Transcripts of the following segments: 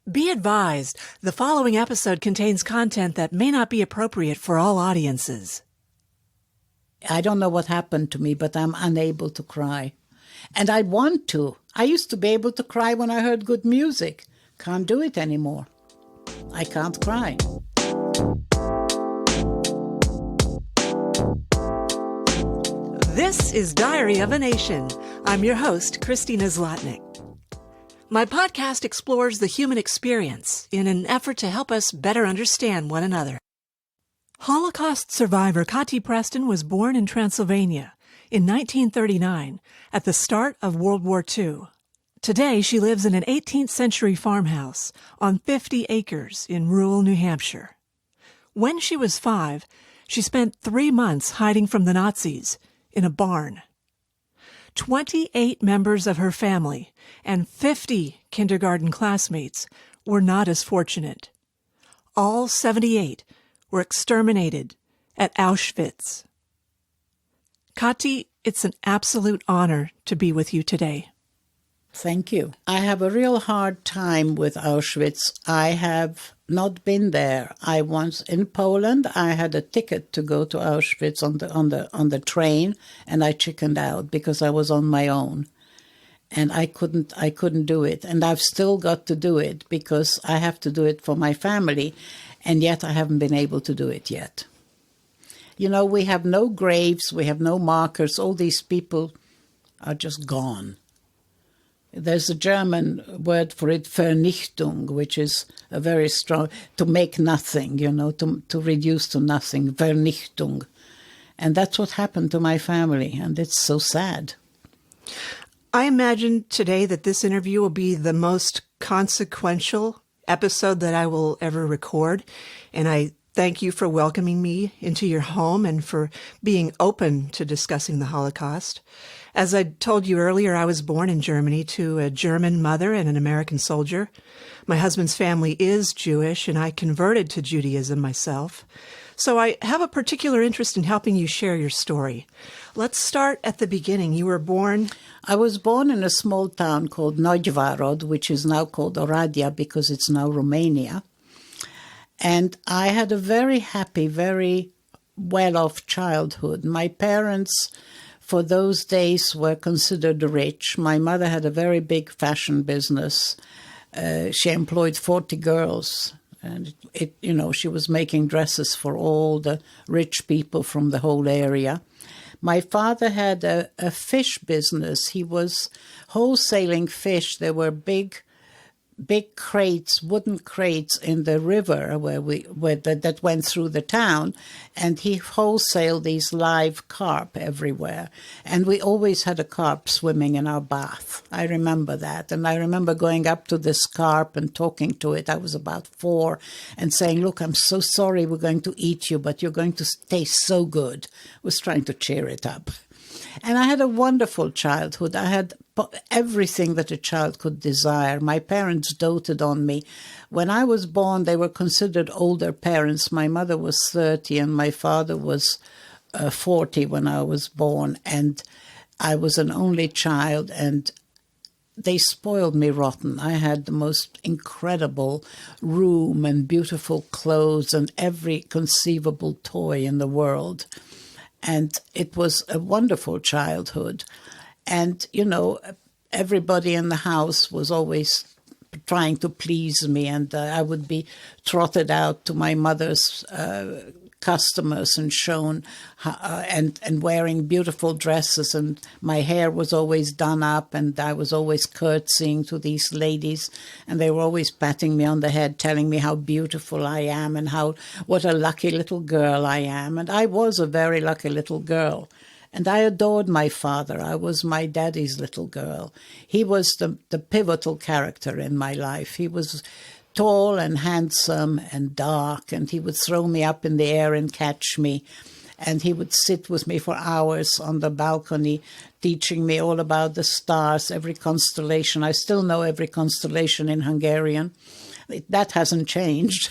Be advised, the following episode contains content that may not be appropriate for all audiences. I don't know what happened to me, but I'm unable to cry. And I want to. I used to be able to cry when I heard good music. Can't do it anymore. I can't cry. This is Diary of a Nation. I'm your host, Christina Zlotnick. My podcast explores the human experience in an effort to help us better understand one another. Holocaust survivor Kati Preston was born in Transylvania in 1939 at the start of World War II. Today, she lives in an 18th century farmhouse on 50 acres in rural New Hampshire. When she was 5, she spent 3 months hiding from the Nazis in a barn. 28 members of her family and 50 kindergarten classmates were not as fortunate. All 78 were exterminated at Auschwitz. Kati, it's an absolute honor to be with you today. Thank you. I have a real hard time with Auschwitz. I have not been there. I once in Poland. I had a ticket to go to Auschwitz on the train, and I chickened out because I was on my own, and I couldn't do it. And I've still got to do it because I have to do it for my family, and yet I haven't been able to do it yet. You know, we have no graves, we have no markers. All these people are just gone. There's a German word for it, Vernichtung, which is a very strong, to make nothing, to reduce to nothing, Vernichtung. And that's what happened to my family, and it's so sad. I imagine today that this interview will be the most consequential episode that I will ever record, and I thank you for welcoming me into your home and for being open to discussing the Holocaust. As I told you earlier, I was born in Germany to a German mother and an American soldier. My husband's family is Jewish, and I converted to Judaism myself. So I have a particular interest in helping you share your story. Let's start at the beginning. You were born... I was born in a small town called Nagyvárad, which is now called Oradea because it's now Romania. And I had a very happy, very well-off childhood. My parents, for those days, were considered rich. My mother had a very big fashion business. She employed 40 girls. And, she was making dresses for all the rich people from the whole area. My father had a fish business. He was wholesaling fish. There were big crates, wooden crates in the river that went through the town, and he wholesaled these live carp everywhere. And we always had a carp swimming in our bath. I remember that. And I remember going up to this carp and talking to it. I was about 4 and saying, "Look, I'm so sorry we're going to eat you, but you're going to taste so good." I was trying to cheer it up. And I had a wonderful childhood. I had everything that a child could desire. My parents doted on me. When I was born, they were considered older parents. My mother was 30 and my father was 40 when I was born. And I was an only child, and they spoiled me rotten. I had the most incredible room and beautiful clothes and every conceivable toy in the world. And it was a wonderful childhood. And, everybody in the house was always trying to please me. And I would be trotted out to my mother's customers and shown and wearing beautiful dresses. And my hair was always done up, and I was always curtsying to these ladies. And they were always patting me on the head, telling me how beautiful I am and what a lucky little girl I am. And I was a very lucky little girl. And I adored my father. I was my daddy's little girl. He was the pivotal character in my life. He was tall and handsome and dark, and he would throw me up in the air and catch me. And he would sit with me for hours on the balcony, teaching me all about the stars, every constellation. I still know every constellation in Hungarian. That hasn't changed.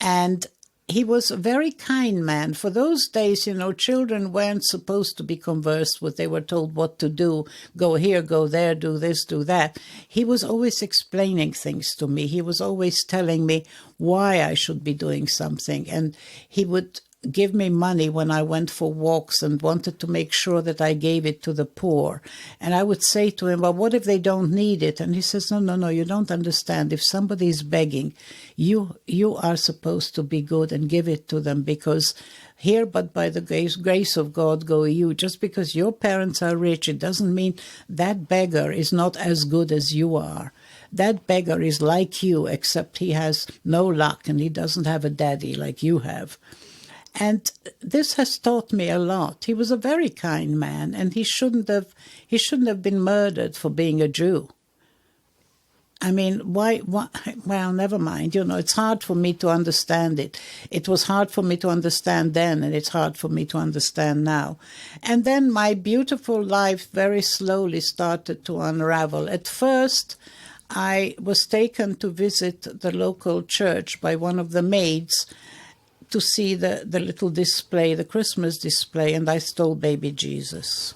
And he was a very kind man. For those days, children weren't supposed to be conversed with. They were told what to do. Go here, go there, do this, do that. He was always explaining things to me. He was always telling me why I should be doing something. And he would give me money when I went for walks and wanted to make sure that I gave it to the poor. And I would say to him, well, what if they don't need it? And he says, no, you don't understand. If somebody is begging, you are supposed to be good and give it to them, because here, but by the grace of God go you. Just because your parents are rich, it doesn't mean that beggar is not as good as you are. That beggar is like you, except he has no luck and he doesn't have a daddy like you have. And this has taught me a lot. He was a very kind man, and he shouldn't have been murdered for being a Jew. I mean, why? Well, never mind. It's hard for me to understand it. It was hard for me to understand then, and it's hard for me to understand now. And then my beautiful life very slowly started to unravel. At first, I was taken to visit the local church by one of the maids to see the little display, the Christmas display, and I stole baby Jesus.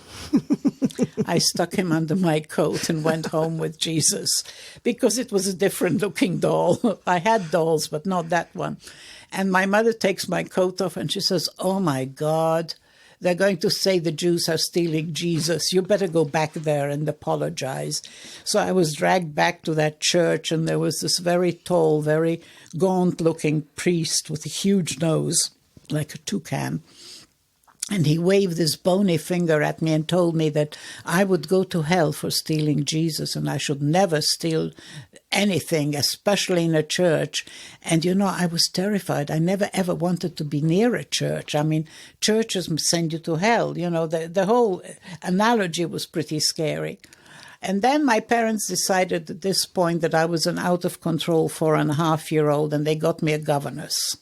I stuck him under my coat and went home with Jesus because it was a different looking doll. I had dolls, but not that one. And my mother takes my coat off and she says, oh my God, they're going to say the Jews are stealing Jesus. You better go back there and apologize. So I was dragged back to that church, and there was this very tall, very gaunt-looking priest with a huge nose, like a toucan. And he waved his bony finger at me and told me that I would go to hell for stealing Jesus, and I should never steal anything, especially in a church. And, I was terrified. I never, ever wanted to be near a church. I mean, churches send you to hell. The whole analogy was pretty scary. And then my parents decided at this point that I was an out-of-control 4.5-year-old, and they got me a governess.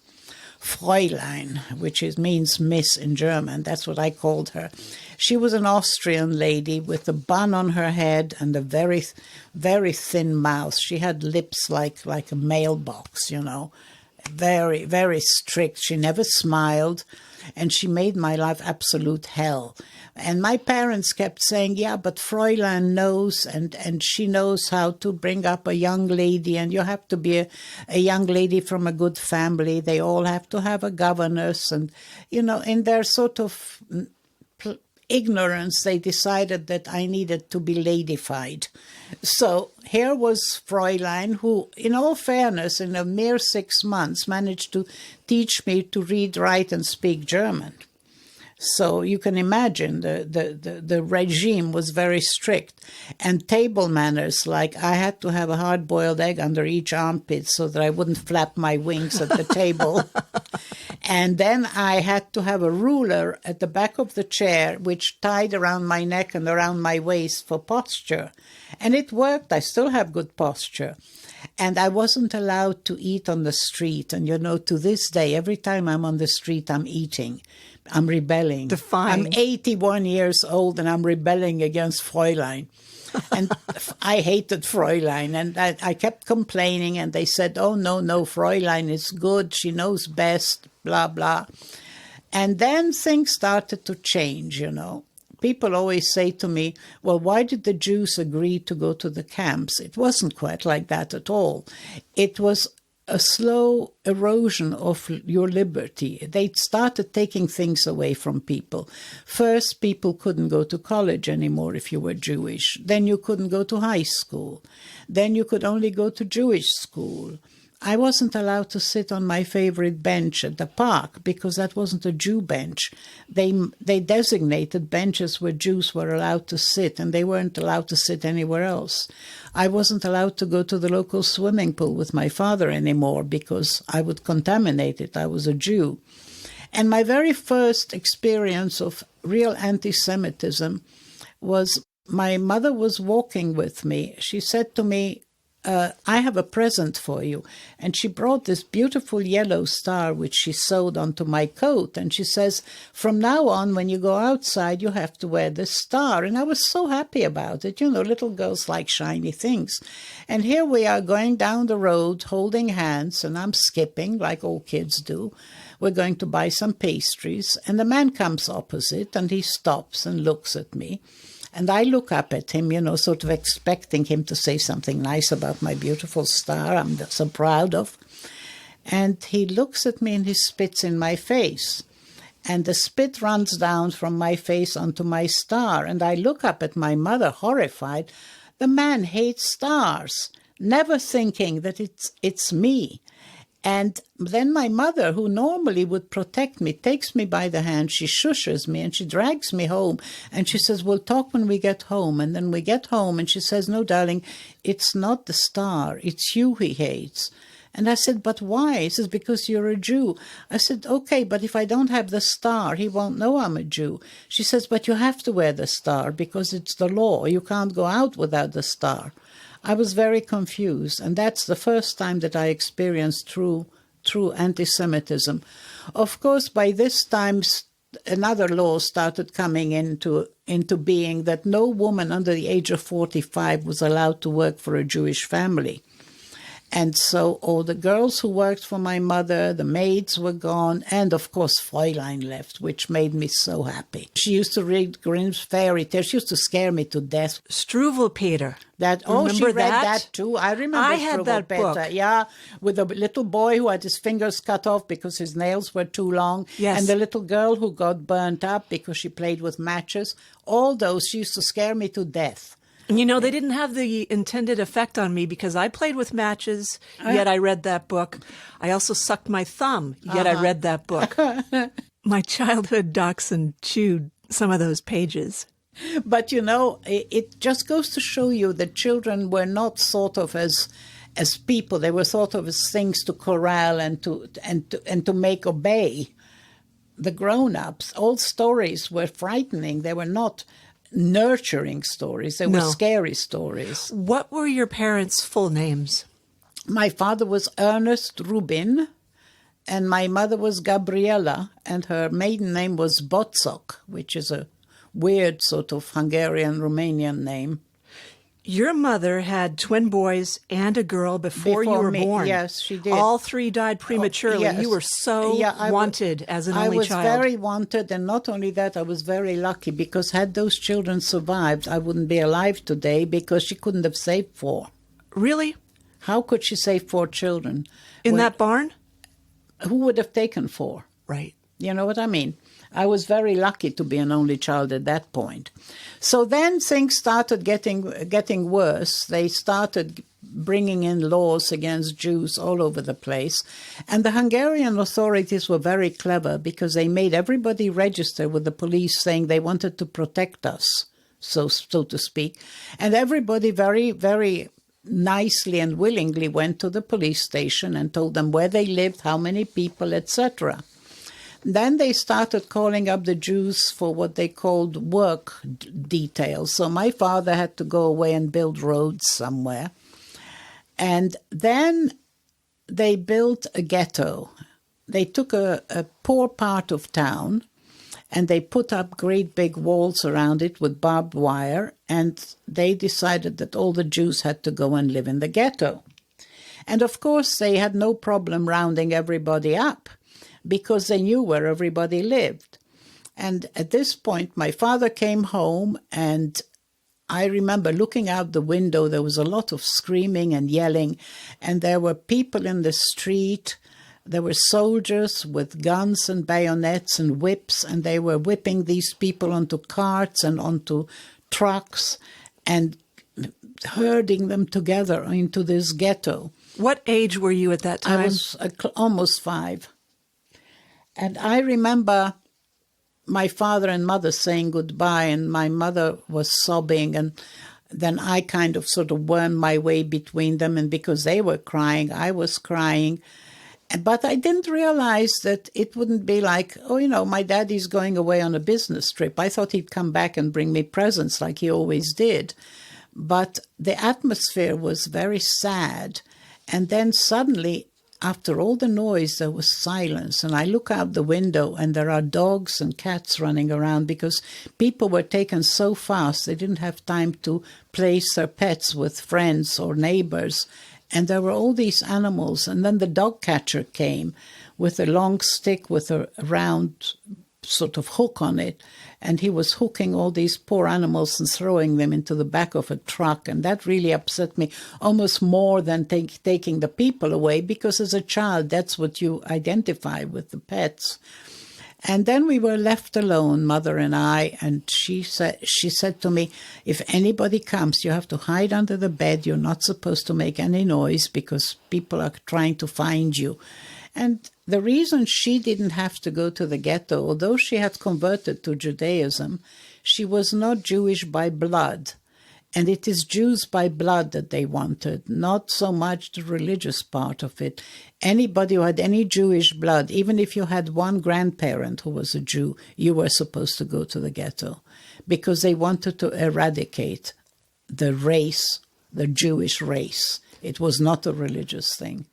Fräulein, which means miss in German. That's what I called her. She was an Austrian lady with a bun on her head and a very, very thin mouth. She had lips like a mailbox, Very, very strict. She never smiled, and she made my life absolute hell. And my parents kept saying, yeah, but Fräulein knows, and she knows how to bring up a young lady, and you have to be a young lady from a good family. They all have to have a governess. And, in their sort of ignorance, they decided that I needed to be ladyfied. So here was Fräulein, who, in all fairness, in a mere 6 months, managed to teach me to read, write, and speak German. So you can imagine the regime was very strict. And table manners, like I had to have a hard-boiled egg under each armpit so that I wouldn't flap my wings at the table. And then I had to have a ruler at the back of the chair, which tied around my neck and around my waist for posture. And it worked. I still have good posture. And I wasn't allowed to eat on the street. And, to this day, every time I'm on the street, I'm eating. I'm rebelling. Defying. I'm 81 years old, and I'm rebelling against Fräulein. And I hated Fräulein, and I kept complaining, and they said, oh, no, Fräulein is good. She knows best, blah, blah. And then things started to change, People always say to me, well, why did the Jews agree to go to the camps? It wasn't quite like that at all. It was a slow erosion of your liberty. They started taking things away from people. First, people couldn't go to college anymore if you were Jewish. Then you couldn't go to high school. Then you could only go to Jewish school. I wasn't allowed to sit on my favorite bench at the park because that wasn't a Jew bench. They designated benches where Jews were allowed to sit, and they weren't allowed to sit anywhere else. I wasn't allowed to go to the local swimming pool with my father anymore because I would contaminate it. I was a Jew. And my very first experience of real anti-Semitism was my mother was walking with me. She said to me, I have a present for you. And she brought this beautiful yellow star, which she sewed onto my coat. And she says, from now on, when you go outside, you have to wear this star. And I was so happy about it. You know, little girls like shiny things. And here we are going down the road, holding hands, and I'm skipping like all kids do. We're going to buy some pastries. And the man comes opposite, and he stops and looks at me. And I look up at him, you know, sort of expecting him to say something nice about my beautiful star I'm so proud of. And he looks at me and he spits in my face. And the spit runs down from my face onto my star. And I look up at my mother, horrified. The man hates stars, never thinking that it's me. And then my mother, who normally would protect me, takes me by the hand, she shushes me, and she drags me home. And she says, we'll talk when we get home. And then we get home, and she says, no, darling, it's not the star, it's you he hates. And I said, but why? He says, because you're a Jew. I said, okay, but if I don't have the star, he won't know I'm a Jew. She says, but you have to wear the star because it's the law. You can't go out without the star. I was very confused, and that's the first time that I experienced true anti-Semitism. Of course, by this time, another law started coming into being that no woman under the age of 45 was allowed to work for a Jewish family. And so all the girls who worked for my mother, the maids were gone, and of course Fräulein left, which made me so happy. She used to read Grimm's fairy tales. She used to scare me to death. Struwwelpeter. She read that too. I remember I had that book. Yeah, with a little boy who had his fingers cut off because his nails were too long. Yes. And the little girl who got burnt up because she played with matches. All those, she used to scare me to death. You know, they didn't have the intended effect on me because I played with matches, yet I read that book. I also sucked my thumb, yet I read that book. My childhood dachshund chewed some of those pages. But, you know, it just goes to show you that children were not thought of as people. They were thought of as things to corral and to make obey the grown-ups. All stories were frightening. They were not nurturing stories. They were scary stories. What were your parents' full names? My father was Ernest Rubin, and my mother was Gabriela, and her maiden name was Bocok, which is a weird sort of Hungarian-Romanian name. Your mother had twin boys and a girl before you were born. Yes, she did. All three died prematurely. Yes. You were so wanted as an only child. I was very wanted, and not only that, I was very lucky, because had those children survived, I wouldn't be alive today, because she couldn't have saved 4. Really? How could she save 4 children? In that barn? Who would have taken 4? Right. You know what I mean? I was very lucky to be an only child at that point. So then things started getting worse. They started bringing in laws against Jews all over the place. And the Hungarian authorities were very clever, because they made everybody register with the police, saying they wanted to protect us, so to speak. And everybody very, very nicely and willingly went to the police station and told them where they lived, how many people, etc. Then they started calling up the Jews for what they called work details. So my father had to go away and build roads somewhere. And then they built a ghetto. They took a poor part of town, and they put up great big walls around it with barbed wire, and they decided that all the Jews had to go and live in the ghetto. And of course, they had no problem rounding everybody up, because they knew where everybody lived. And at this point, my father came home, and I remember looking out the window. There was a lot of screaming and yelling, and there were people in the street. There were soldiers with guns and bayonets and whips, and they were whipping these people onto carts and onto trucks and herding them together into this ghetto. What age were you at that time? I was almost 5. And I remember my father and mother saying goodbye, and my mother was sobbing, and then I kind of sort of wormed my way between them, and because they were crying, I was crying. But I didn't realize that it wouldn't be like, oh, you know, my daddy's going away on a business trip. I thought he'd come back and bring me presents like he always did. But the atmosphere was very sad. And then suddenly, after all the noise, there was silence. And I look out the window and there are dogs and cats running around because people were taken so fast they didn't have time to place their pets with friends or neighbors. And there were all these animals. And then the dog catcher came with a long stick with a round sort of hook on it. And he was hooking all these poor animals and throwing them into the back of a truck. And that really upset me almost more than taking the people away, because as a child, that's what you identify with, the pets. And then we were left alone, Mother and I, and she said to me, if anybody comes, you have to hide under the bed. You're not supposed to make any noise because people are trying to find you. And the reason she didn't have to go to the ghetto, although she had converted to Judaism, she was not Jewish by blood. And it is Jews by blood that they wanted, not so much the religious part of it. Anybody who had any Jewish blood, even if you had one grandparent who was a Jew, you were supposed to go to the ghetto, because they wanted to eradicate the race, the Jewish race. It was not a religious thing.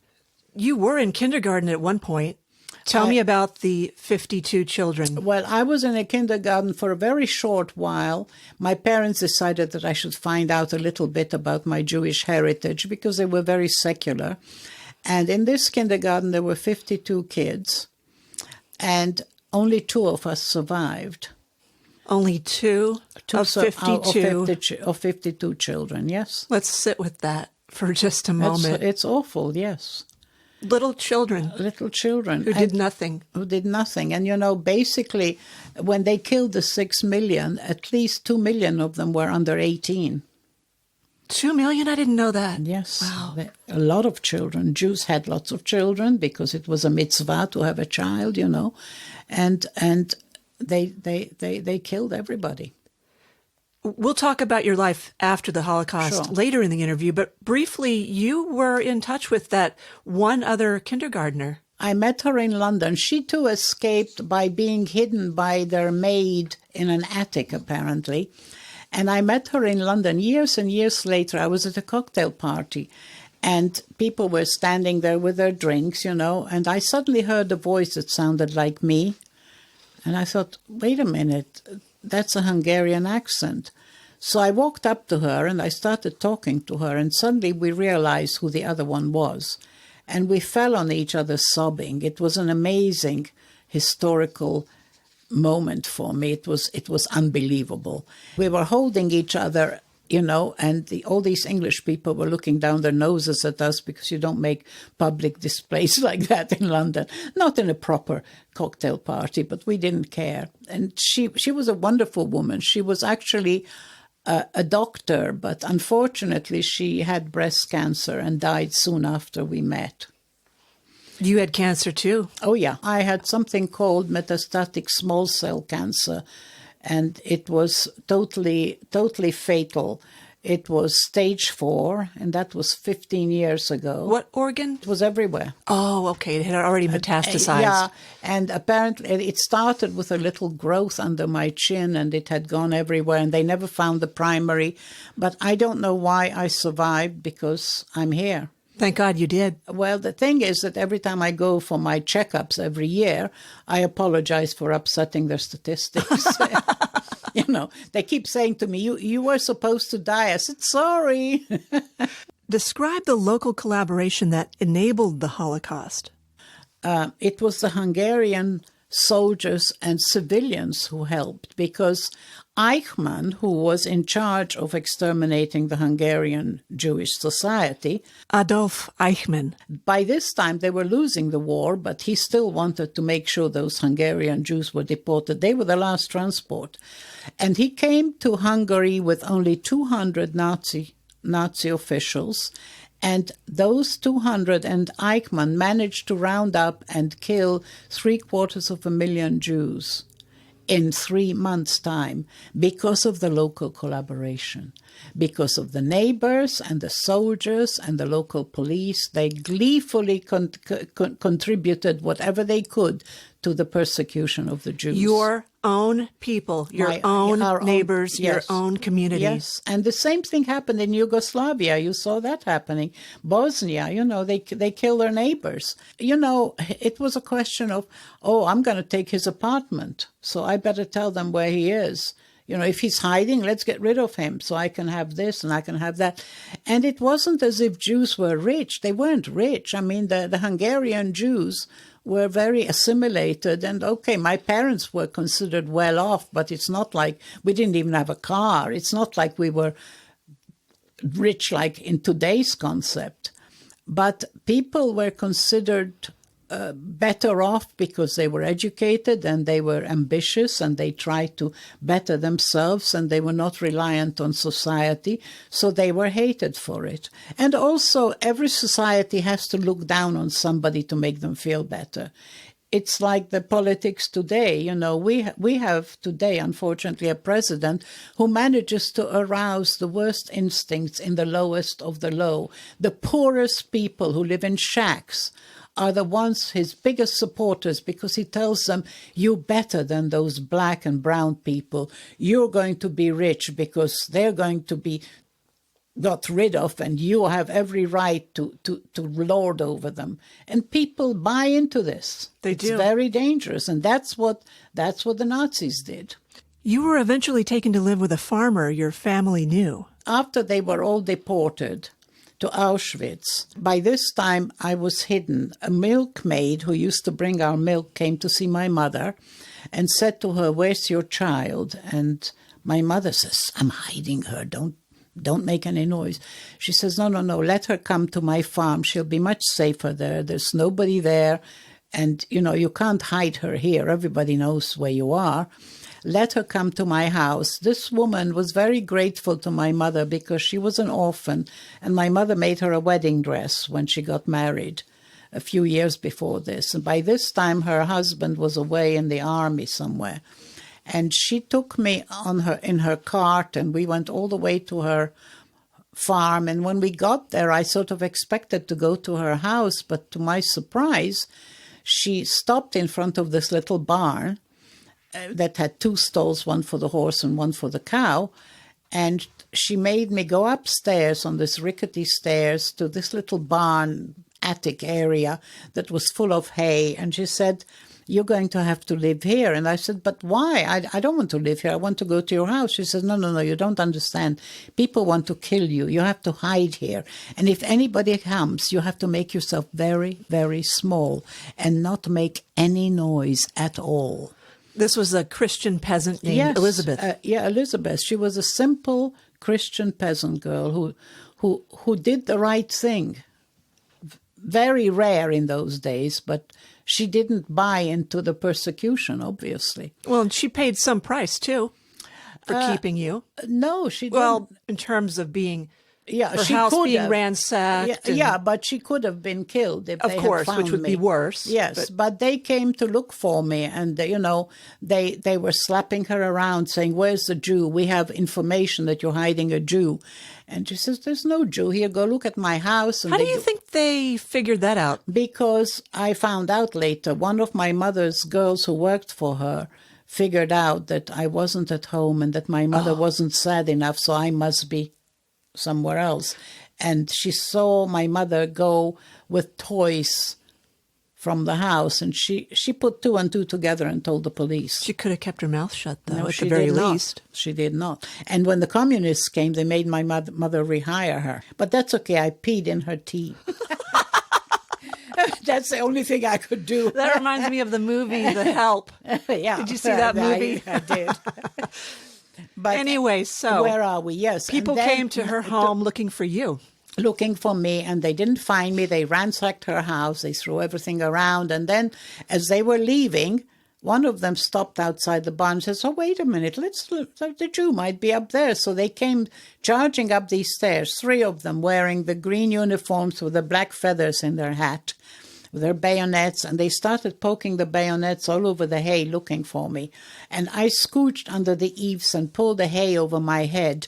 You were in kindergarten at one point. Tell me about the 52 children. Well, I was in a kindergarten for a very short while. My parents decided that I should find out a little bit about my Jewish heritage because they were very secular. And in this kindergarten, there were 52 kids, and only 2 of us survived. Only two of 52? Of 52 children, yes. Let's sit with that for just a moment. It's awful, yes. Little children. Little children. Who did nothing. Who did nothing. And, basically, when they killed the 6 million, at least 2 million of them were under 18. 2 million? I didn't know that. Yes. Wow. A lot of children. Jews had lots of children because it was a mitzvah to have a child, And they killed everybody. We'll talk about your life after the Holocaust later in the interview, but briefly, you were in touch with that one other kindergartner. I met her in London. She too escaped by being hidden by their maid in an attic, apparently. And I met her in London years and years later. I was at a cocktail party, and people were standing there with their drinks, and I suddenly heard a voice that sounded like me. And I thought, wait a minute, that's a Hungarian accent. So I walked up to her and I started talking to her, and suddenly we realized who the other one was. And we fell on each other sobbing. It was an amazing historical moment for me. It was unbelievable. We were holding each other, and all these English people were looking down their noses at us because you don't make public displays like that in London. Not in a proper cocktail party, but we didn't care. And she was a wonderful woman. She was actually a doctor, but unfortunately she had breast cancer and died soon after we met. You had cancer too? Oh, yeah. I had something called metastatic small cell cancer, and it was totally fatal. It was stage 4, and that was 15 years ago. What organ? It was everywhere. Oh, okay. It had already metastasized. Yeah, and apparently it started with a little growth under my chin, and it had gone everywhere, and they never found the primary. But I don't know why I survived, because I'm here. Thank God you did. Well, the thing is that every time I go for my checkups every year, I apologize for upsetting their statistics. They keep saying to me, you were supposed to die. I said, sorry. Describe the local collaboration that enabled the Holocaust. It was the Hungarian soldiers and civilians who helped, because Eichmann, who was in charge of exterminating the Hungarian Jewish society, Adolf Eichmann. By this time they were losing the war, but he still wanted to make sure those Hungarian Jews were deported. They were the last transport. And he came to Hungary with only 200 Nazi officials, and those 200 and Eichmann managed to round up and kill 750,000 Jews in 3 months' time because of the local collaboration, because of the neighbors and the soldiers and the local police. They gleefully contributed whatever they could to the persecution of the Jews. Your own people, your own neighbors, your own communities. Yes, and the same thing happened in Yugoslavia. You saw that happening. Bosnia, they kill their neighbors. It was a question of, I'm going to take his apartment, so I better tell them where he is. If he's hiding, let's get rid of him so I can have this and I can have that. And it wasn't as if Jews were rich. They weren't rich. I mean, the Hungarian Jews were very assimilated. And okay, my parents were considered well off, but it's not like we didn't even have a car. It's not like we were rich like in today's concept. But people were considered better off because they were educated and they were ambitious and they tried to better themselves and they were not reliant on society, so they were hated for it. And also, every society has to look down on somebody to make them feel better. It's like the politics today. We have today, unfortunately, a president who manages to arouse the worst instincts in the lowest of the low. The poorest people who live in shacks are the ones his biggest supporters, because he tells them, you're better than those black and brown people. You're going to be rich because they're going to be got rid of and you have every right to lord over them. And people buy into this. They do. It's very dangerous. And that's what the Nazis did. You were eventually taken to live with a farmer your family knew. After they were all deported to Auschwitz. By this time, I was hidden. A milkmaid who used to bring our milk came to see my mother and said to her, "Where's your child?" And my mother says, "I'm hiding her. Don't make any noise." She says, no, let her come to my farm. She'll be much safer there. There's nobody there. And, you can't hide her here. Everybody knows where you are. Let her come to my house. This woman was very grateful to my mother because she was an orphan, and my mother made her a wedding dress when she got married a few years before this. And by this time, her husband was away in the army somewhere. And she took me in her cart, and we went all the way to her farm. And when we got there, I sort of expected to go to her house, but to my surprise, she stopped in front of this little barn that had two stalls, one for the horse and one for the cow. And she made me go upstairs on this rickety stairs to this little barn attic area that was full of hay. And she said, "You're going to have to live here." And I said, "But why? I don't want to live here. I want to go to your house." She said, No, you don't understand. People want to kill you. You have to hide here. And if anybody comes, you have to make yourself very, very small and not make any noise at all. This was a Christian peasant named Elizabeth. Elizabeth. She was a simple Christian peasant girl who did the right thing. Very rare in those days, but she didn't buy into the persecution, obviously. Well, and she paid some price, too, for keeping you. No, she didn't. Well, in terms of being... her she house could being have. ransacked. But she could have been killed if of they course, had found which would me. be worse. Yes, but they came to look for me, and they were slapping her around, saying, "Where's the Jew? We have information that you're hiding a Jew." And she says, "There's no Jew here. Go look at my house." And how do you think they figured that out? Because I found out later, one of my mother's girls who worked for her figured out that I wasn't at home and that my mother wasn't sad enough, so I must be somewhere else. And she saw my mother go with toys from the house, and she put two and two together and told the police. She could have kept her mouth shut, though, No, at she the very did not. least. She did not. And when the communists came, they made my mother rehire her. But that's okay. I peed in her tea. That's the only thing I could do. That reminds me of the movie The Help. Yeah. Did you see that movie? I did. But anyway, so where are we? Yes. People came to her home looking for you. Looking for me, and they didn't find me. They ransacked her house. They threw everything around. And then as they were leaving, one of them stopped outside the barn and says, "Oh, wait a minute. The Jew might be up there." So they came charging up these stairs, three of them wearing the green uniforms with the black feathers in their hat, with their bayonets, and they started poking the bayonets all over the hay looking for me. And I scooched under the eaves and pulled the hay over my head.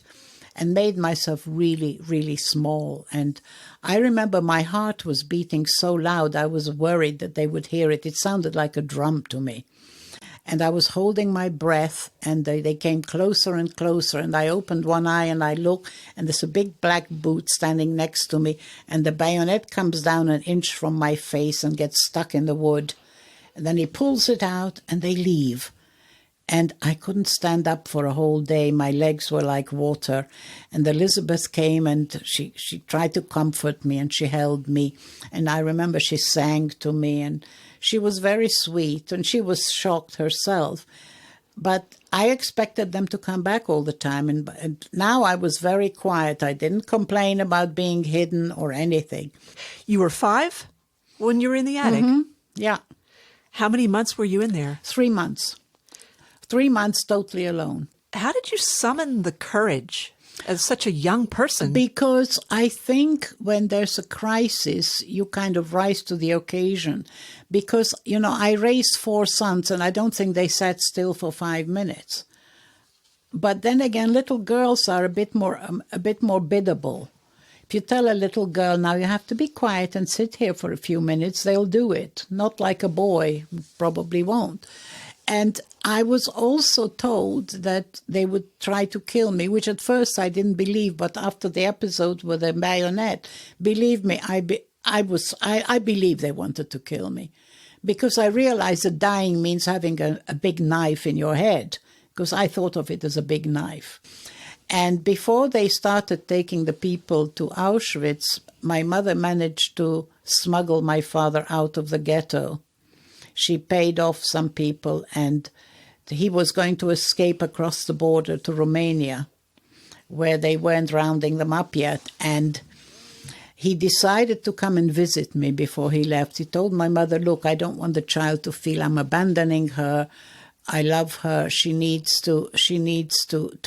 and made myself really, really small. And I remember my heart was beating so loud, I was worried that they would hear it. It sounded like a drum to me. And I was holding my breath, and they came closer and closer, and I opened one eye and I look, and there's a big black boot standing next to me, and the bayonet comes down an inch from my face and gets stuck in the wood. And then he pulls it out, and they leave. And I couldn't stand up for a whole day. My legs were like water. And Elizabeth came, and she tried to comfort me, and she held me. And I remember she sang to me, and she was very sweet, and she was shocked herself. But I expected them to come back all the time. And now I was very quiet. I didn't complain about being hidden or anything. You were 5 when you were in the attic? Mm-hmm. Yeah. How many months were you in there? 3 months. 3 months totally alone. How did you summon the courage as such a young person? Because I think when there's a crisis, you kind of rise to the occasion. Because, I raised 4 sons, and I don't think they sat still for 5 minutes. But then again, little girls are a bit more biddable. If you tell a little girl, now you have to be quiet and sit here for a few minutes, they'll do it. Not like a boy, probably won't. And I was also told that they would try to kill me, which at first I didn't believe, but after the episode with the bayonet, believe me, I believe they wanted to kill me. Because I realized that dying means having a big knife in your head, because I thought of it as a big knife. And before they started taking the people to Auschwitz, my mother managed to smuggle my father out of the ghetto. She paid off some people, and he was going to escape across the border to Romania, where they weren't rounding them up yet. And he decided to come and visit me before he left. He told my mother, look, I don't want the child to feel I'm abandoning her. I love her. She needs to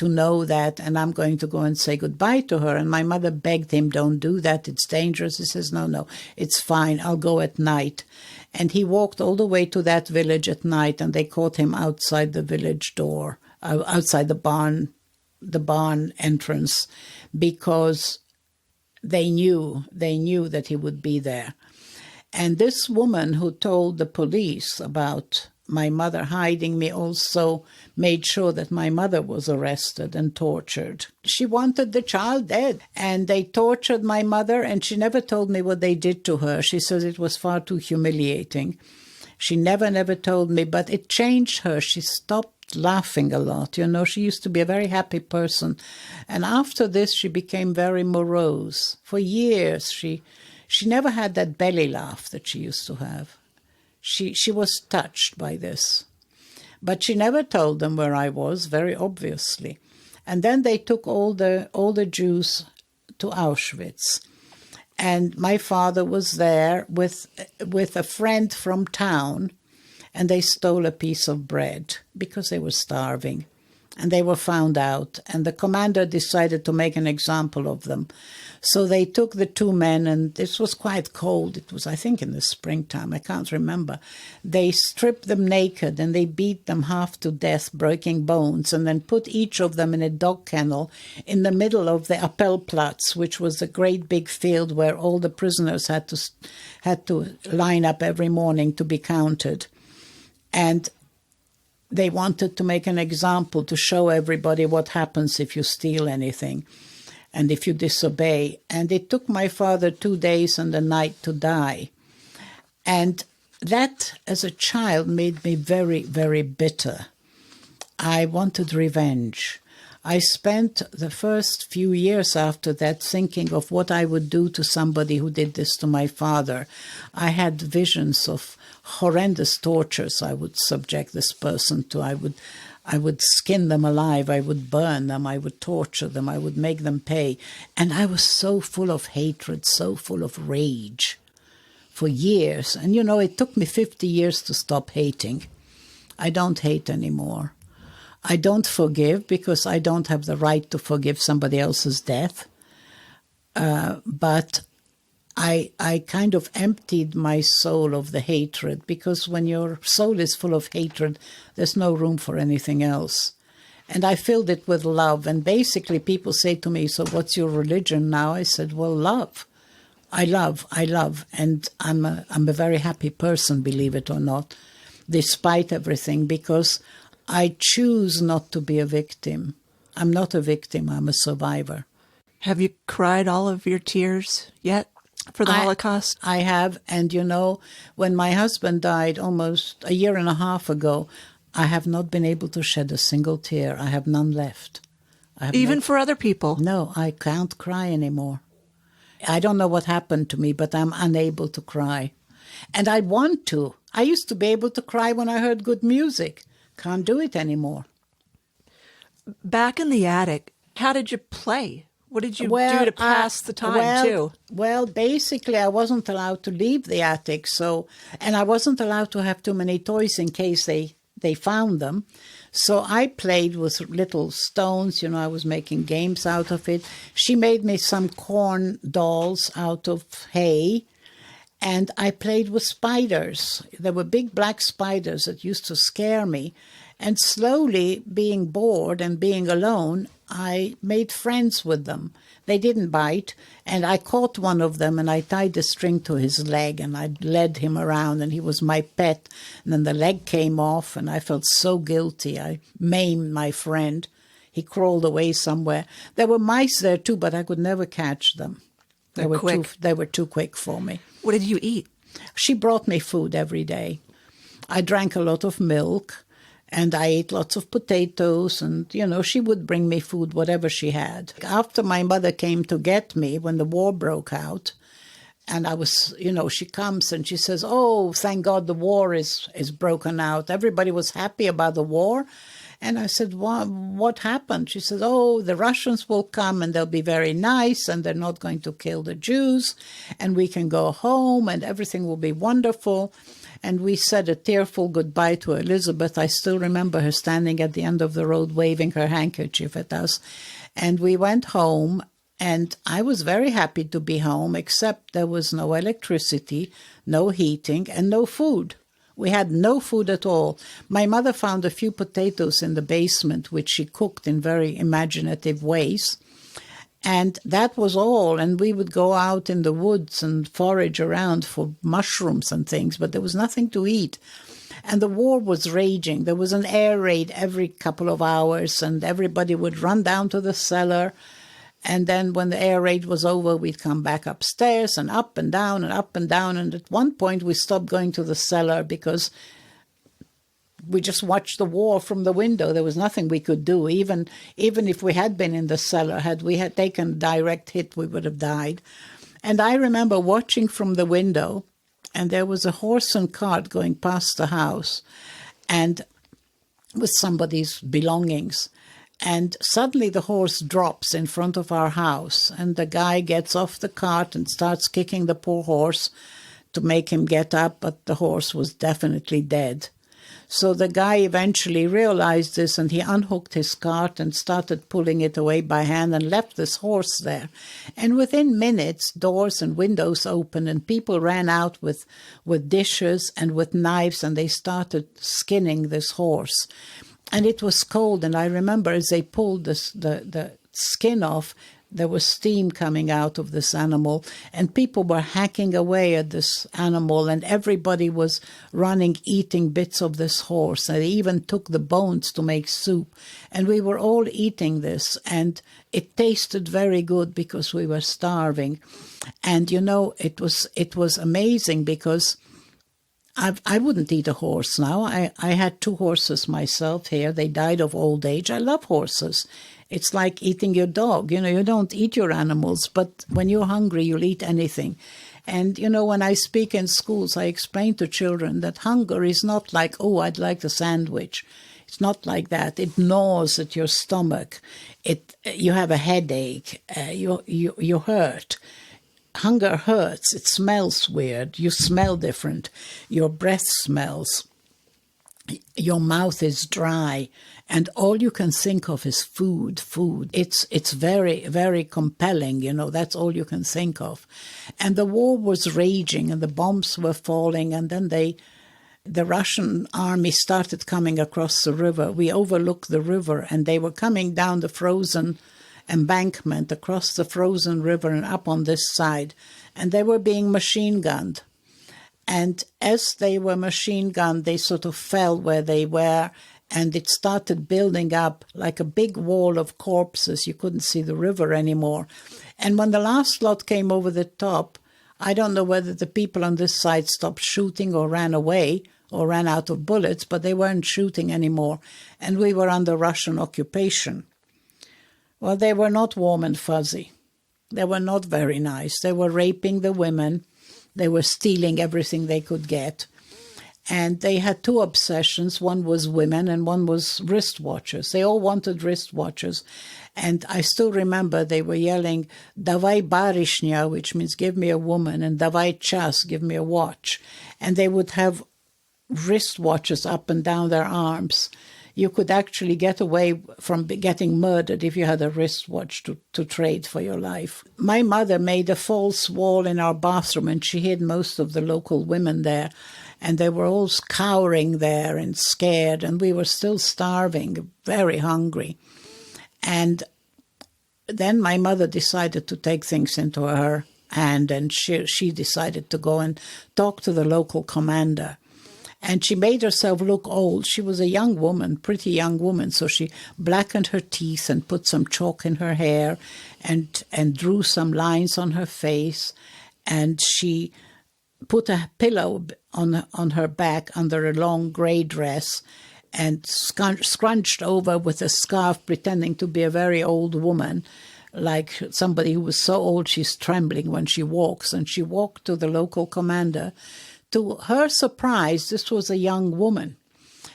know that, and I'm going to go and say goodbye to her. And my mother begged him, don't do that. It's dangerous. He says, no, it's fine. I'll go at night. And he walked all the way to that village at night, and they caught him outside the village door, outside the barn entrance, because they knew that he would be there. And this woman who told the police about my mother hiding me also made sure that my mother was arrested and tortured. She wanted the child dead, and they tortured my mother, and she never told me what they did to her. She says it was far too humiliating. She never told me, but it changed her. She stopped laughing a lot. She used to be a very happy person. And after this, she became very morose. For years, she never had that belly laugh that she used to have. She was touched by this. But she never told them where I was, very obviously. And then they took all the Jews to Auschwitz. And my father was there with a friend from town, and they stole a piece of bread because they were starving. And they were found out, and the commander decided to make an example of them. So they took the 2 men, and this was quite cold. It was, I think, in the springtime. I can't remember. They stripped them naked, and they beat them half to death, breaking bones, and then put each of them in a dog kennel in the middle of the Appellplatz, which was a great big field where all the prisoners had to line up every morning to be counted. And they wanted to make an example to show everybody what happens if you steal anything and if you disobey. And it took my father 2 days and a night to die. And that, as a child, made me very, very bitter. I wanted revenge. I spent the first few years after that thinking of what I would do to somebody who did this to my father. I had visions of horrendous tortures I would subject this person to. I would skin them alive, I would burn them, I would torture them, I would make them pay. And I was so full of hatred, so full of rage for years. And it took me 50 years to stop hating. I don't hate anymore. I don't forgive because I don't have the right to forgive somebody else's death. But I kind of emptied my soul of the hatred, because when your soul is full of hatred, there's no room for anything else. And I filled it with love. And basically people say to me, so what's your religion now? I said, well, love. I love. And I'm a very happy person, believe it or not, despite everything, because I choose not to be a victim. I'm not a victim, I'm a survivor. Have you cried all of your tears yet for the Holocaust? I have. And when my husband died almost a year and a half ago, I have not been able to shed a single tear. I have none left. Even for other people? No, I can't cry anymore. I don't know what happened to me, but I'm unable to cry. And I want to. I used to be able to cry when I heard good music. Can't do it anymore. Back in the attic, how did you play? What did you do to pass the time, too? Well, basically, I wasn't allowed to leave the attic, and I wasn't allowed to have too many toys in case they found them. So I played with little stones. I was making games out of it. She made me some corn dolls out of hay. And I played with spiders. There were big black spiders that used to scare me. And slowly, being bored and being alone, I made friends with them. They didn't bite. And I caught one of them and I tied a string to his leg and I led him around and he was my pet. And then the leg came off and I felt so guilty. I maimed my friend. He crawled away somewhere. There were mice there too, but I could never catch them. They were too quick for me. What did you eat? She brought me food every day. I drank a lot of milk and I ate lots of potatoes and, she would bring me food, whatever she had. After my mother came to get me when the war broke out, and I was, she comes and she says, oh, thank God the war is broken out. Everybody was happy about the war. And I said, what happened? She said, oh, the Russians will come and they'll be very nice and they're not going to kill the Jews and we can go home and everything will be wonderful. And we said a tearful goodbye to Elizabeth. I still remember her standing at the end of the road waving her handkerchief at us. And we went home and I was very happy to be home, except there was no electricity, no heating and no food. We had no food at all. My mother found a few potatoes in the basement, which she cooked in very imaginative ways. And that was all. And we would go out in the woods and forage around for mushrooms and things, but there was nothing to eat. And the war was raging. There was an air raid every couple of hours, and everybody would run down to the cellar. And then when the air raid was over, we'd come back upstairs and up and down and up and down. And at one point, we stopped going to the cellar because we just watched the war from the window. There was nothing we could do. Even if we had been in the cellar, had we had taken a direct hit, we would have died. And I remember watching from the window, and there was a horse and cart going past the house and with somebody's belongings. And suddenly the horse drops in front of our house, and the guy gets off the cart and starts kicking the poor horse to make him get up, but the horse was definitely dead. So the guy eventually realized this, and he unhooked his cart and started pulling it away by hand and left this horse there. And within minutes, doors and windows opened, and people ran out with dishes and with knives, and they started skinning this horse. And it was cold, and I remember as they pulled the skin off, there was steam coming out of this animal, and people were hacking away at this animal, and everybody was running, eating bits of this horse. And they even took the bones to make soup, and we were all eating this, and it tasted very good because we were starving. And, it was amazing because I wouldn't eat a horse now. I had 2 horses myself here. They died of old age. I love horses. It's like eating your dog. You don't eat your animals, but when you're hungry, you'll eat anything. And, when I speak in schools, I explain to children that hunger is not like, oh, I'd like a sandwich. It's not like that. It gnaws at your stomach. You have a headache. You hurt. Hunger hurts. It smells weird. You smell different. Your breath smells. Your mouth is dry. And all you can think of is food. It's very, very compelling, that's all you can think of. And the war was raging and the bombs were falling, and then they the Russian army started coming across the river. We overlooked the river, and they were coming down the frozen embankment across the frozen river and up on this side, and they were being machine gunned. And as they were machine gunned, they sort of fell where they were, and it started building up like a big wall of corpses. You couldn't see the river anymore. And when the last lot came over the top, I don't know whether the people on this side stopped shooting or ran away or ran out of bullets, but they weren't shooting anymore. And we were under Russian occupation. Well, they were not warm and fuzzy. They were not very nice. They were raping the women. They were stealing everything they could get. And they had two obsessions. One was women and one was wristwatches. They all wanted wristwatches. And I still remember they were yelling, "Davai barishnya," which means give me a woman, and "Davai chas," give me a watch. And they would have wristwatches up and down their arms. You could actually get away from getting murdered if you had a wristwatch to trade for your life. My mother made a false wall in our bathroom, and she hid most of the local women there. And they were all cowering there and scared, and we were still starving, very hungry. And then my mother decided to take things into her hand, and she decided to go and talk to the local commander. And she made herself look old. She was a young woman, pretty young woman, so she blackened her teeth and put some chalk in her hair and drew some lines on her face. And she put a pillow on her back under a long grey dress and scrunched over with a scarf, pretending to be a very old woman, like somebody who was so old she's trembling when she walks. And she walked to the local commander. To her surprise, this was a young woman.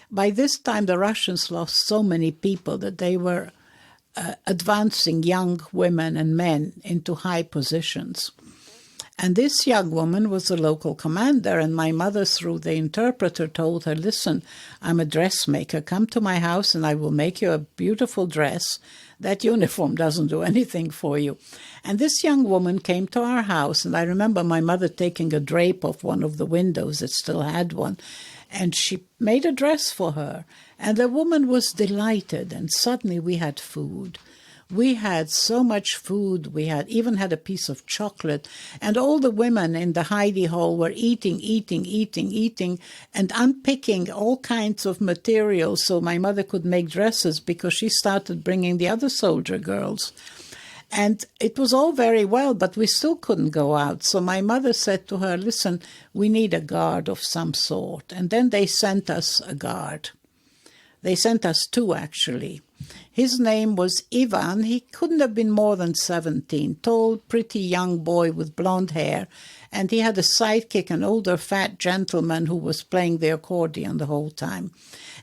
By this time, the Russians lost so many people that they were advancing young women and men into high positions. And this young woman was the local commander, and my mother, through the interpreter, told her, "Listen, I'm a dressmaker. Come to my house and I will make you a beautiful dress. That uniform doesn't do anything for you." And this young woman came to our house, and I remember my mother taking a drape off one of the windows that still had one, and she made a dress for her. And the woman was delighted, and suddenly we had food. We had so much food. We had even had a piece of chocolate. And all the women in the hidey hole were eating, and unpicking all kinds of materials so my mother could make dresses, because she started bringing the other soldier girls. And it was all very well, but we still couldn't go out. So my mother said to her, "Listen, we need a guard of some sort." And then they sent us a guard. They sent us two, actually. His name was Ivan. He couldn't have been more than 17, tall, pretty young boy with blonde hair. And he had a sidekick, an older fat gentleman who was playing the accordion the whole time.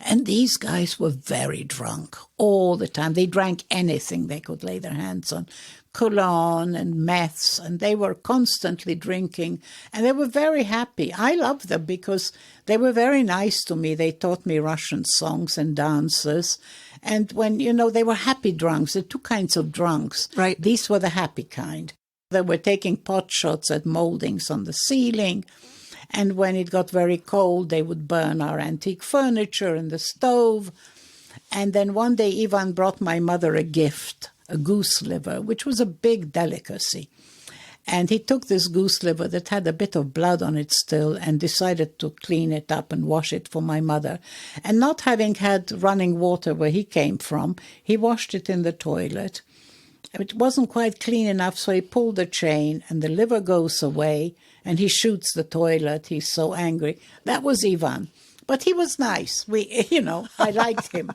And these guys were very drunk all the time. They drank anything they could lay their hands on. Cologne and meths, and they were constantly drinking, and they were very happy. I loved them because they were very nice to me. They taught me Russian songs and dances, and when, they were happy drunks. There are two kinds of drunks. Right. These were the happy kind. They were taking pot shots at moldings on the ceiling, and when it got very cold, they would burn our antique furniture in the stove. And then one day, Ivan brought my mother a gift, a goose liver, which was a big delicacy. And he took this goose liver that had a bit of blood on it still and decided to clean it up and wash it for my mother. And not having had running water where he came from, he washed it in the toilet. It wasn't quite clean enough, so he pulled the chain and the liver goes away and he shoots the toilet. He's so angry. That was Ivan. But he was nice. I liked him.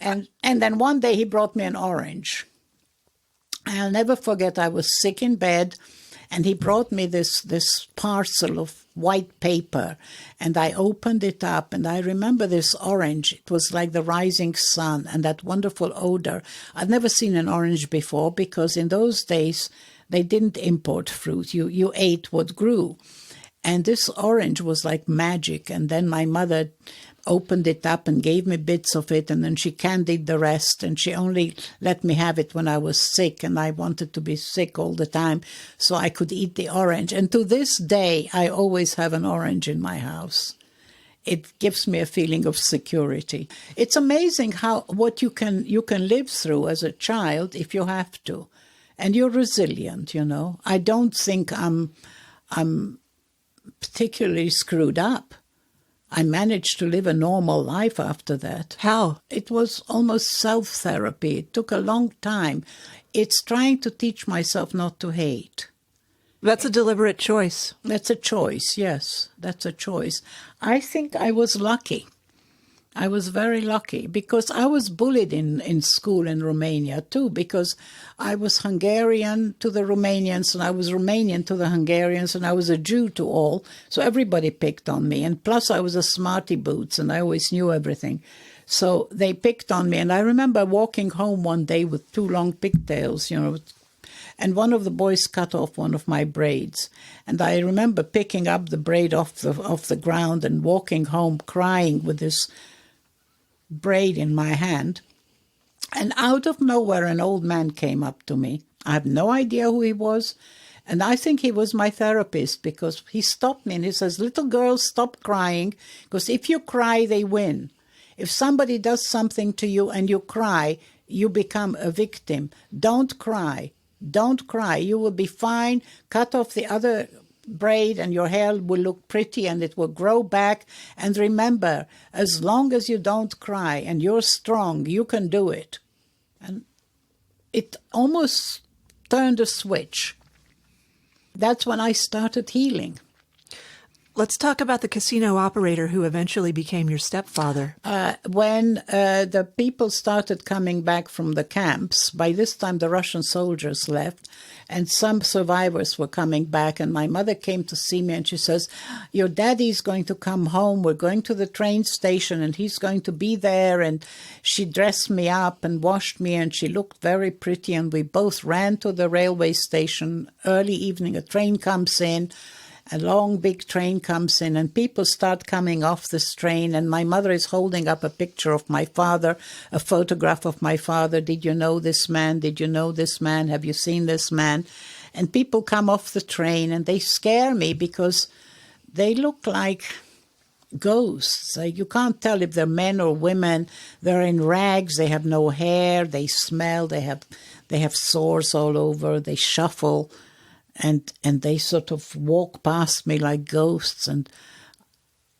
And then one day he brought me an orange. I'll never forget, I was sick in bed, and he brought me this parcel of white paper, and I opened it up, and I remember this orange. It was like the rising sun and that wonderful odor. I'd never seen an orange before, because in those days they didn't import fruit. You ate what grew. And this orange was like magic. And then my mother opened it up and gave me bits of it, and then she candied the rest, and she only let me have it when I was sick, and I wanted to be sick all the time so I could eat the orange. And to this day, I always have an orange in my house. it gives me a feeling of security. It's amazing what you can live through as a child if you have to, and you're resilient. I don't think I'm particularly screwed up. I managed to live a normal life after that. How? It was almost self-therapy. It took a long time. It's trying to teach myself not to hate. That's a deliberate choice. That's a choice, yes. That's a choice. I think I was lucky. I was very lucky because I was bullied in school in Romania too, because I was Hungarian to the Romanians and I was Romanian to the Hungarians and I was a Jew to all. So everybody picked on me. And plus I was a smarty boots and I always knew everything. So they picked on me. And I remember walking home one day with 2 long pigtails, and one of the boys cut off one of my braids. And I remember picking up the braid off the ground and walking home crying with this braid in my hand. And out of nowhere, an old man came up to me. I have no idea who he was. And I think he was my therapist because he stopped me and he says, "Little girls, stop crying, because if you cry, they win. If somebody does something to you and you cry, you become a victim. Don't cry. Don't cry. You will be fine. Cut off the other braid and your hair will look pretty and it will grow back. And remember, as long as you don't cry and you're strong, you can do it." And it almost turned a switch. That's when I started healing. Let's talk about the casino operator who eventually became your stepfather. When the people started coming back from the camps, by this time the Russian soldiers left, and some survivors were coming back, and my mother came to see me and she says, "Your daddy's going to come home. We're going to the train station and he's going to be there." And she dressed me up and washed me and she looked very pretty, and we both ran to the railway station. Early evening, a train comes in. A long, big train comes in and people start coming off this train, and my mother is holding up a picture of my father, a photograph of my father. "Did you know this man? Did you know this man? Have you seen this man?" And people come off the train and they scare me because they look like ghosts. You can't tell if they're men or women. They're in rags, they have no hair, they smell, they have sores all over, they shuffle. And they sort of walk past me like ghosts, and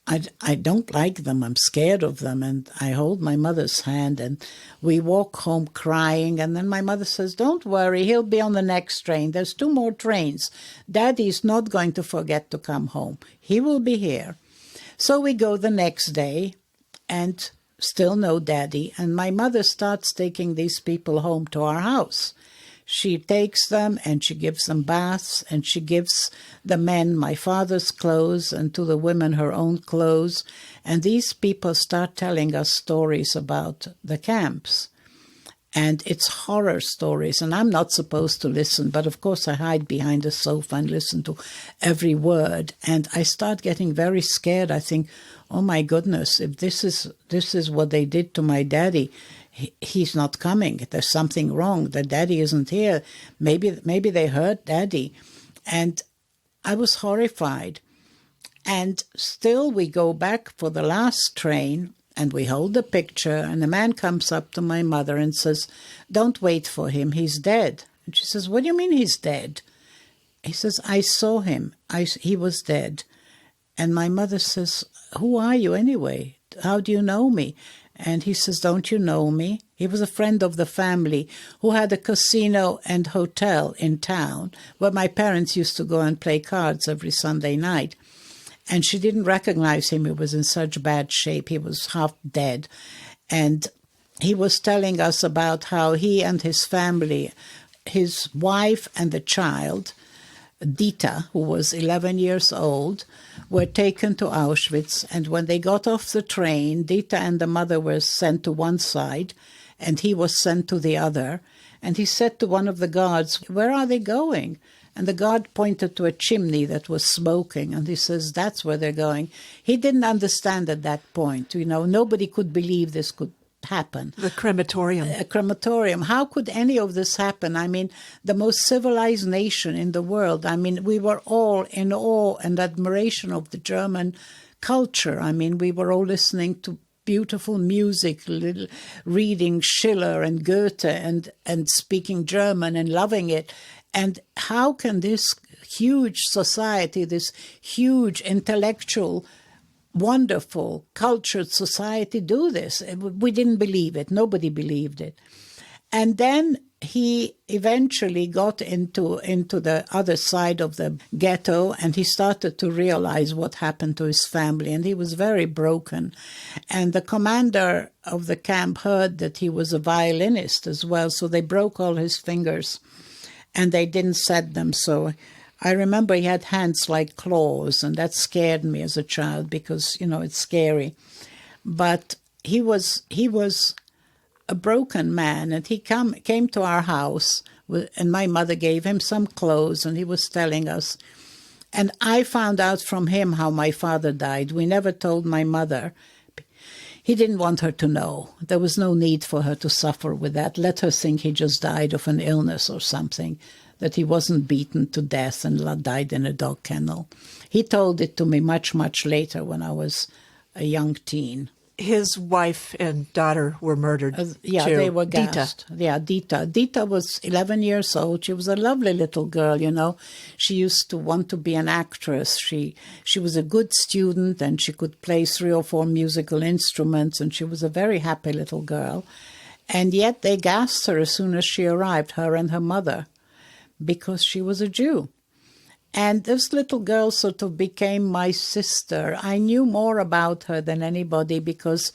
I don't like them. I'm scared of them, and I hold my mother's hand, and we walk home crying, and then my mother says, "Don't worry, he'll be on the next train. There's 2 more trains. Daddy's not going to forget to come home. He will be here." So we go the next day, and still no Daddy, and my mother starts taking these people home to our house. She takes them and she gives them baths, and she gives the men my father's clothes and to the women her own clothes. And these people start telling us stories about the camps. And it's horror stories, and I'm not supposed to listen, but of course I hide behind the sofa and listen to every word. And I start getting very scared. I think, oh my goodness, if this is what they did to my daddy, he's not coming. There's something wrong. The daddy isn't here. Maybe they hurt daddy. And I was horrified. And still we go back for the last train and we hold the picture, and the man comes up to my mother and says, "Don't wait for him. He's dead." And she says, "What do you mean he's dead?" He says, "I saw him. He was dead." And my mother says, "Who are you anyway? How do you know me?" And he says, "Don't you know me?" He was a friend of the family who had a casino and hotel in town where my parents used to go and play cards every Sunday night. And she didn't recognize him. He was in such bad shape. He was half dead. And he was telling us about how he and his family, his wife and the child, Dita, who was 11 years old, were taken to Auschwitz. And when they got off the train, Dita and the mother were sent to one side, and he was sent to the other. And he said to one of the guards, "Where are they going?" And the guard pointed to a chimney that was smoking, and he says, "That's where they're going." He didn't understand at that point. Nobody could believe this could happen? The crematorium. A crematorium. How could any of this happen? I mean, the most civilized nation in the world. I mean, we were all in awe and admiration of the German culture. I mean, we were all listening to beautiful music, reading Schiller and Goethe and speaking German and loving it. And how can this huge society, this huge intellectual, wonderful, cultured society do this? We didn't believe it. Nobody believed it. And then he eventually got into the other side of the ghetto, and he started to realize what happened to his family, and he was very broken. And the commander of the camp heard that he was a violinist as well, so they broke all his fingers, and they didn't set them. So I remember he had hands like claws, and that scared me as a child because, it's scary. But he was a broken man, and he came to our house, and my mother gave him some clothes, and he was telling us. And I found out from him how my father died. We never told my mother. He didn't want her to know. There was no need for her to suffer with that. Let her think he just died of an illness or something, that he wasn't beaten to death and died in a dog kennel. He told it to me much, much later when I was a young teen. His wife and daughter were murdered. Yeah, too. They were gassed. Dita. Yeah, Dita. Dita was 11 years old. She was a lovely little girl, She used to want to be an actress. She was a good student, and she could play 3 or 4 musical instruments, and she was a very happy little girl. And yet they gassed her as soon as she arrived, her and her mother, because she was a Jew. And this little girl sort of became my sister. I knew more about her than anybody because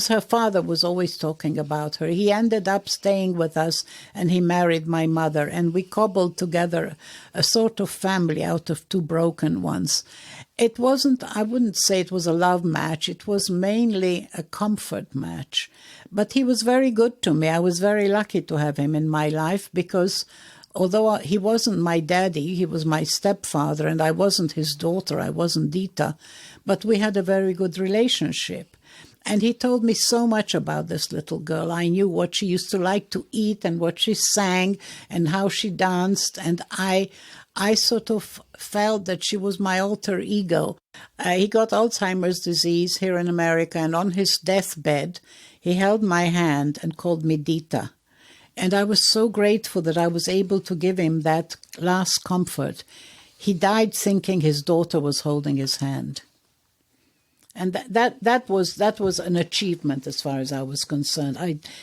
her father was always talking about her. He ended up staying with us, and he married my mother, and we cobbled together a sort of family out of 2 broken ones. I wouldn't say it was a love match. It was mainly a comfort match. But he was very good to me. I was very lucky to have him in my life because although he wasn't my daddy, he was my stepfather, and I wasn't his daughter, I wasn't Dita, but we had a very good relationship. And he told me so much about this little girl. I knew what she used to like to eat and what she sang and how she danced, and I sort of felt that she was my alter ego. He got Alzheimer's disease here in America, and on his deathbed, he held my hand and called me Dita. And I was so grateful that I was able to give him that last comfort. He died thinking his daughter was holding his hand. And that was an achievement as far as I was concerned.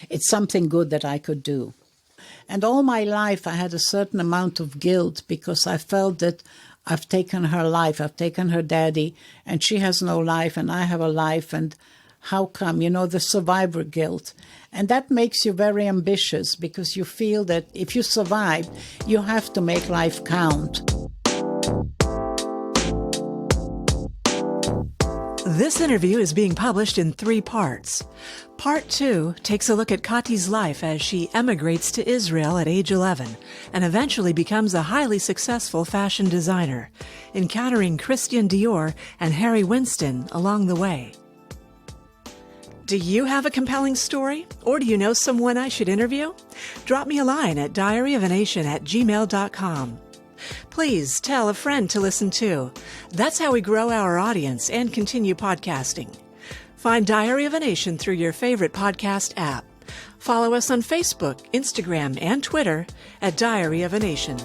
It's something good that I could do. And all my life I had a certain amount of guilt because I felt that I've taken her life, I've taken her daddy, and she has no life and I have a life, and how come, the survivor guilt. And that makes you very ambitious because you feel that if you survive, you have to make life count. This interview is being published in 3 parts. Part 2 takes a look at Kati's life as she emigrates to Israel at age 11 and eventually becomes a highly successful fashion designer, encountering Christian Dior and Harry Winston along the way. Do you have a compelling story? Or do you know someone I should interview? Drop me a line at diaryofanation@gmail.com. Please tell a friend to listen too. That's how we grow our audience and continue podcasting. Find Diary of a Nation through your favorite podcast app. Follow us on Facebook, Instagram, and Twitter at Diary of a Nation.